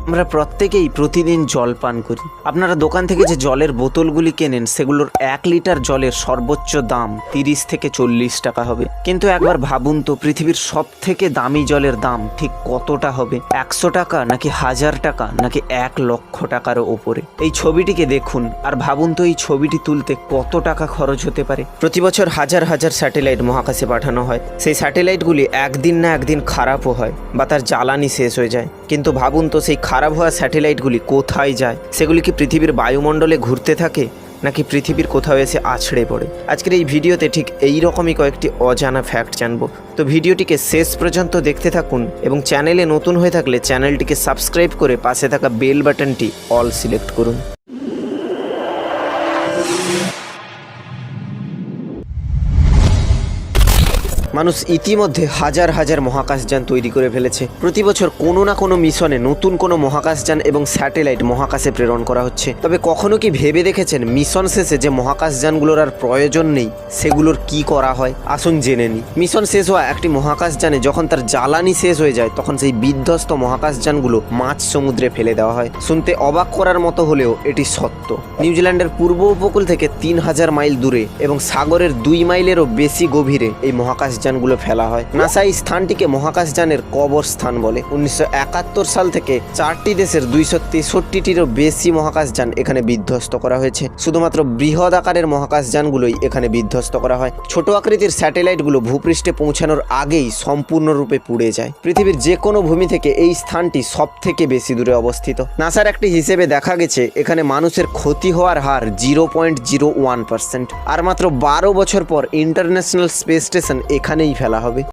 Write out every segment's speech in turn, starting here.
আমরা প্রত্যেকেই প্রতিদিন জল পান করি। আপনারা দোকান থেকে যে জলের বোতলগুলি কেনেন সেগুলোর 1 লিটার জলের সর্বোচ্চ দাম 30 থেকে 40 টাকা হবে। কিন্তু একবার ভাবুন তো, পৃথিবীর সব থেকে দামি জলের দাম ঠিক কতটা হবে? 100 টাকা নাকি 1000 টাকা নাকি 1 লক্ষ টাকারও ওপরে? এই ছবিটিকে দেখুন আর ভাবুন তো এই ছবিটি তুলতে কত টাকা খরচ হতে পারে। প্রতি বছর হাজার হাজার স্যাটেলাইট মহাকাশে পাঠানো হয়। সেই স্যাটেলাইটগুলি একদিন না একদিন খারাপও হয় বা তার জ্বালানি শেষ হয়ে যায়। কিন্তু ভাবুন তো, সেই খারাপ হওয়া স্যাটেলাইটগুলি কোথায় যায়? সেগুলি কি পৃথিবীর বায়ুমণ্ডলে ঘুরতে থাকে নাকি পৃথিবীর কোথাও এসে আছড়ে পড়ে? আজকের এই ভিডিওতে ঠিক এই রকমই কয়েকটি অজানা ফ্যাক্ট জানবো। তো ভিডিওটিকে শেষ পর্যন্ত দেখতে থাকুন এবং চ্যানেলে নতুন হয়ে থাকলে চ্যানেলটিকে সাবস্ক্রাইব করে পাশে থাকা বেল বাটনটি অল সিলেক্ট করুন। মানুষ ইতিমধ্যে হাজার হাজার মহাকাশযান তৈরি করে ফেলেছে। প্রতি বছর কোনো না কোনো মিশনে নতুন কোনো মহাকাশযান এবং স্যাটেলাইট মহাকাশে প্রেরণ করা হচ্ছে। তবে কখনো কি ভেবে দেখেছেন মিশন শেষে যে মহাকাশযানগুলোর আর প্রয়োজন নেই সেগুলোর কি করা হয়? আসুন জেনে নিই। মিশন শেষ হওয়া একটি মহাকাশযানে যখন তার জ্বালানি শেষ হয়ে যায় তখন সেই বিধ্বস্ত মহাকাশযানগুলো মাঝ সমুদ্রে ফেলে দেওয়া হয়। শুনতে অবাক করার মতো হলেও এটি সত্য। নিউজিল্যান্ডের পূর্ব উপকূল থেকে 3000 মাইল দূরে এবং সাগরের 2 মাইলেরও বেশি গভীরে এই মহাকাশযানগুলো ফেলা হয়। নাসা এই স্থানটিকে মহাকাশযানের কবরস্থান বলে। 1971 সাল থেকে 4টি দেশের 263টিরও বেশি মহাকাশযান এখানে বিধ্বস্ত করা হয়েছে। শুধুমাত্র বৃহৎ আকারের মহাকাশযানগুলোই এখানে বিধ্বস্ত করা হয়। ছোট আকৃতির স্যাটেলাইটগুলো ভূপৃষ্ঠে পৌঁছানোর আগেই সম্পূর্ণরূপে পুড়ে যায়। পৃথিবীর যে কোনো ভূমি থেকে এই স্থানটি সব থেকে বেশি দূরে অবস্থিত। নাসার একটি হিসেবে দেখা গেছে এখানে মানুষের ক্ষতি হওয়ার হার 0.01%। আর মাত্র 12 বছর পর ইন্টারন্যাশনাল স্পেস স্টেশন এখানেই ফেলা হবে।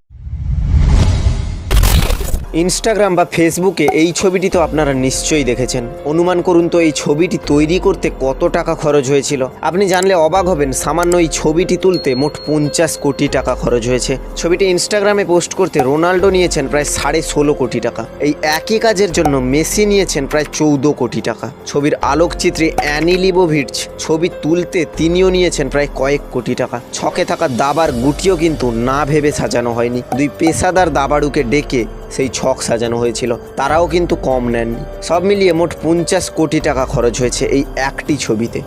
ইনস্টাগ্রাম বা ফেসবুকে এই ছবিটি তো আপনারা নিশ্চয়ই দেখেছেন। অনুমান করুন তো এই ছবিটি তৈরি করতে কত টাকা খরচ হয়েছিল। আপনি জানলে অবাক হবেন, সামান্য এই ছবিটি তুলতে মোট 50 কোটি টাকা খরচ হয়েছে। ছবিটি ইনস্টাগ্রামে পোস্ট করতে রোনাল্ডো নিয়েছেন প্রায় 16.5 কোটি টাকা। এই একই কাজের জন্য মেসি নিয়েছেন প্রায় 14 কোটি টাকা। ছবির আলোকচিত্রী অ্যানি লিবোভিচ ছবি তুলতে তিনিও নিয়েছেন প্রায় কয়েক কোটি টাকা। ছকে থাকা দাবার গুটিও কিন্তু না ভেবে সাজানো হয়নি। 2 পেশাদার দাবাড়ুকে ডেকে সেই ছক সাজানো হয়েছিল, তারাও কিন্তু কম নেননি। সব মিলিয়ে মোট 50 কোটি টাকা খরচ হয়েছে এই একটি ছবিতে।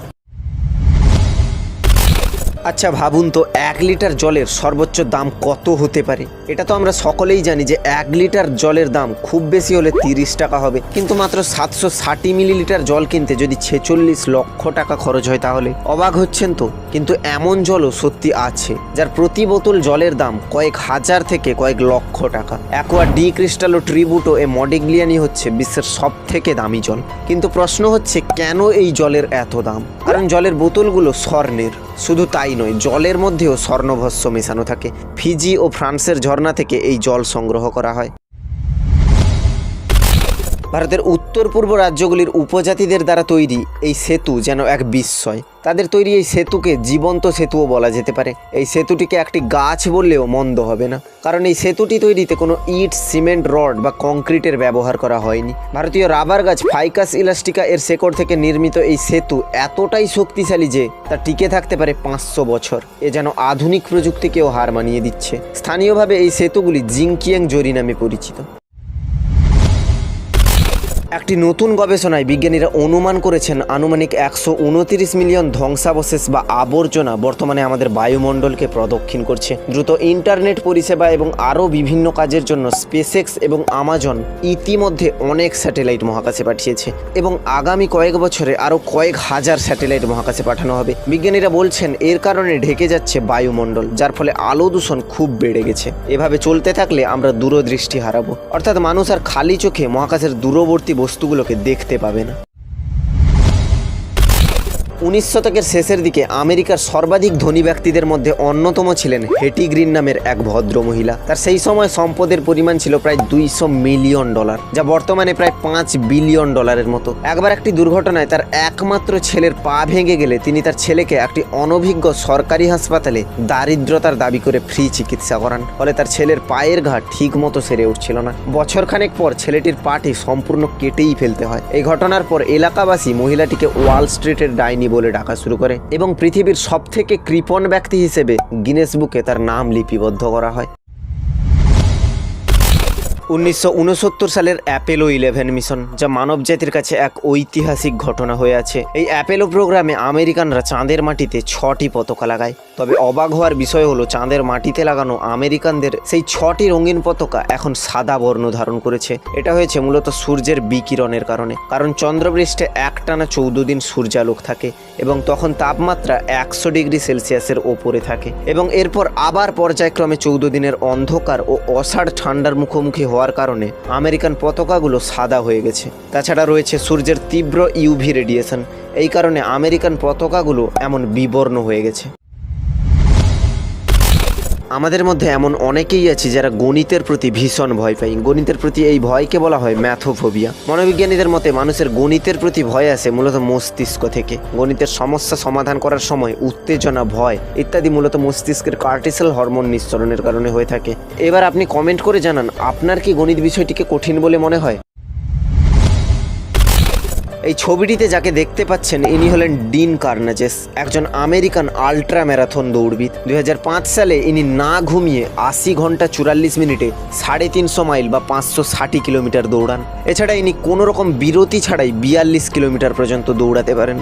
আচ্ছা ভাবুন তো, 1 লিটার জলের সর্বোচ্চ দাম কত হতে পারে? এটা তো আমরা সকলেই জানি যে 1 লিটার জলের দাম খুব বেশি হলে 30 টাকা হবে। কিন্তু মাত্র 760 মিলিলিটার জল কিনতে যদি 46 লক্ষ টাকা খরচ হয় তাহলে অবাক হচ্ছেন তো? কিন্তু এমন জলও সত্যি আছে যার প্রতি বোতল জলের দাম কয়েক হাজার থেকে কয়েক লক্ষ টাকা। অ্যাকোয়া ডি ক্রিস্টালো ট্রিবুটো এ মডিগ্লিয়ানি হচ্ছে বিশ্বের সব থেকে দামি জল। কিন্তু প্রশ্ন হচ্ছে কেন এই জলের এত দাম? কারণ জলের বোতলগুলো স্বর্ণের। শুধু তাই নয়, জলের মধ্যেও স্বর্ণভস্য মেশানো থাকে। ফিজি ও ফ্রান্সের ঝর্ণা থেকে এই জল সংগ্রহ করা হয়। ভারতের উত্তর পূর্ব রাজ্যগুলির উপজাতিদের দ্বারা তৈরি এই সেতু যেন এক বিস্ময়। তাদের তৈরি এই সেতুকে জীবন্ত সেতুও বলা যেতে পারে। এই সেতুটিকে একটি গাছ বললেও মন্দ হবে না, কারণ এই সেতুটি তৈরিতে কোনো ইট, সিমেন্ট, রড বা কংক্রিটের ব্যবহার করা হয়নি। ভারতীয় রাবার গাছ ফাইকাস ইলাস্টিকা এর শেকড় থেকে নির্মিত এই সেতু এতটাই শক্তিশালী যে তা টিকে থাকতে পারে 500 বছর। এ যেন আধুনিক প্রযুক্তিকেও হার মানিয়ে দিচ্ছে। স্থানীয়ভাবে এই সেতুগুলি জিংকিয়াং জরি নামে পরিচিত। একটি নতুন গবেষণায় বিজ্ঞানীরা অনুমান করেছেন আনুমানিক 129 মিলিয়ন ধ্বংসাবশেষ বা আবর্জনা বর্তমানে আমাদের বায়ুমণ্ডলকে প্রদক্ষিণ করছে। দ্রুত ইন্টারনেট পরিষেবা এবং আরও বিভিন্ন কাজের জন্য স্পেসএক্স এবং আমাজন ইতিমধ্যে অনেক স্যাটেলাইট মহাকাশে পাঠিয়েছে এবং আগামী কয়েক বছরে আরও কয়েক হাজার স্যাটেলাইট মহাকাশে পাঠানো হবে। বিজ্ঞানীরা বলছেন এর কারণে ঢেকে যাচ্ছে বায়ুমণ্ডল, যার ফলে আলো দূষণ খুব বেড়ে গেছে। এভাবে চলতে থাকলে আমরা দূরদৃষ্টি হারাবো, অর্থাৎ মানুষ আর খালি চোখে মহাকাশের দূরবর্তী বস্তুগুলোকে দেখতে পাবে না। 19 শতকের শেষের দিকে আমেরিকার সর্বাধিক ধনী ব্যক্তিদের মধ্যে অন্যতম ছিলেন হেটি গ্রিন নামের এক ভদ্র মহিলা। তার সেই সময় সম্পদের পরিমাণ ছিল প্রায় $200 মিলিয়ন, যা বর্তমানে প্রায় $5 বিলিয়ন মতো। একবার একটি দুর্ঘটনায় তার একমাত্র ছেলের পা ভেঙে গেলে তিনি তার ছেলেকে একটি অনভিজ্ঞ সরকারি হাসপাতালে দারিদ্রতার দাবি করে ফ্রি চিকিৎসা করান। ফলে তার ছেলের পায়ের ঘা ঠিক মতো সেরে উঠছিল না। বছরখানেক পর ছেলেটির পাটি সম্পূর্ণ কেটেই ফেলতে হয়। এই ঘটনার পর এলাকাবাসী মহিলাটিকে ওয়াল স্ট্রিটের ডাইনি বলে ডাকা শুরু করে এবং পৃথিবীর সবথেকে কৃপণ ব্যক্তি হিসেবে গিনেস বুকে তার নাম লিপিবদ্ধ করা হয়। 1969 সালের অ্যাপোলো 11 মিশন, যা মানবজাতির কাছে এক ঐতিহাসিক ঘটনা হয়ে আছে। এই অ্যাপোলো প্রোগ্রামে আমেরিকানরা চাঁদের মাটিতে 6টি পতাকা লাগায়। তবে অবাক হওয়ার বিষয় হলো, চাঁদের মাটিতে লাগানো আমেরিকানদের সেই 6টি রঙিন পতাকা এখন সাদা বর্ণ ধারণ করেছে। এটা হয়েছে মূলত সূর্যের বিকিরণের কারণে, কারণ চন্দ্রপৃষ্ঠে একটানা 14 দিন সূর্যালোক থাকে এবং তখন তাপমাত্রা 100 ডিগ্রি সেলসিয়াসের ওপরে থাকে, এবং এরপর আবার পর্যায়ক্রমে 14 দিনের অন্ধকার ও অষাঢ় ঠান্ডার মুখোমুখি হওয়ার কারণে আমেরিকান পতাকাগুলো সাদা হয়ে গেছে। তাছাড়া রয়েছে সূর্যের তীব্র ইউভি রেডিয়েশন, এই কারণে আমেরিকান পতাকাগুলো এমন বিবর্ণ হয়ে গেছে। আমাদের মধ্যে এমন অনেকেই আছে যারা গণিতের প্রতি ভীষণ ভয় পায়। গণিতের প্রতি এই ভয়কে বলা হয় ম্যাথোফোবিয়া। মনোবিজ্ঞানীদের মতে মানুষের গণিতের প্রতি ভয় আসে মূলত মস্তিষ্ক থেকে। গণিতের সমস্যা সমাধান করার সময় উত্তেজনা, ভয় ইত্যাদি মূলত মস্তিষ্কের কর্টিসল হরমোন নিঃসরণের কারণে হয়ে থাকে। এবার আপনি কমেন্ট করে জানান, আপনার কি গণিত বিষয়টিকে কঠিন বলে মনে হয়? এই ছবিটিতে যাকে দেখতে পাচ্ছেন, ইনি হলেন ডিন কার্নেজেস, একজন আমেরিকান আল্ট্রা ম্যারাথন দৌড়বিদ। 2005 সালে ইনি না ঘুমিয়ে 80 ঘন্টা 44 মিনিটে 350 মাইল বা 560 কিলোমিটার দৌড়ান। এছাড়া ইনি কোনো রকম বিরতি ছাড়াই 42 কিলোমিটার পর্যন্ত দৌড়াতে পারেন।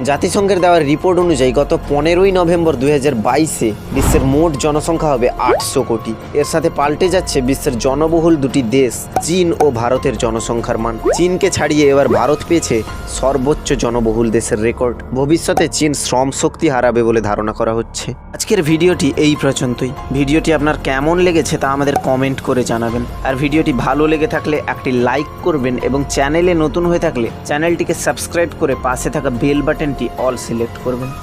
জাতিসংঘের দেওয়া রিপোর্ট অনুযায়ী গত 15ই নভেম্বর 2022-এ বিশ্বের মোট জনসংখ্যা হবে 800 কোটি। এর সাথে পাল্টে যাচ্ছে বিশ্বের জনবহুল দুটি দেশ চীন ও ভারতের জনসংখ্যার মান। চীনকে ছাড়িয়ে এবার ভারত পেয়েছে সর্বোচ্চ জনবহুল দেশের রেকর্ড। ভবিষ্যতে চীন শ্রম শক্তি হারাবে বলে ধারণা করা হচ্ছে। আজকের ভিডিওটি এই পর্যন্তই। ভিডিওটি আপনার কেমন লেগেছে তা আমাদের কমেন্ট করে জানাবেন। আর ভিডিওটি ভালো লেগে থাকলে একটি লাইক করবেন এবং চ্যানেলে নতুন হয়ে থাকলে চ্যানেলটিকে সাবস্ক্রাইব করে পাশে থাকা বেল বাটনটি অল সিলেক্ট করবেন।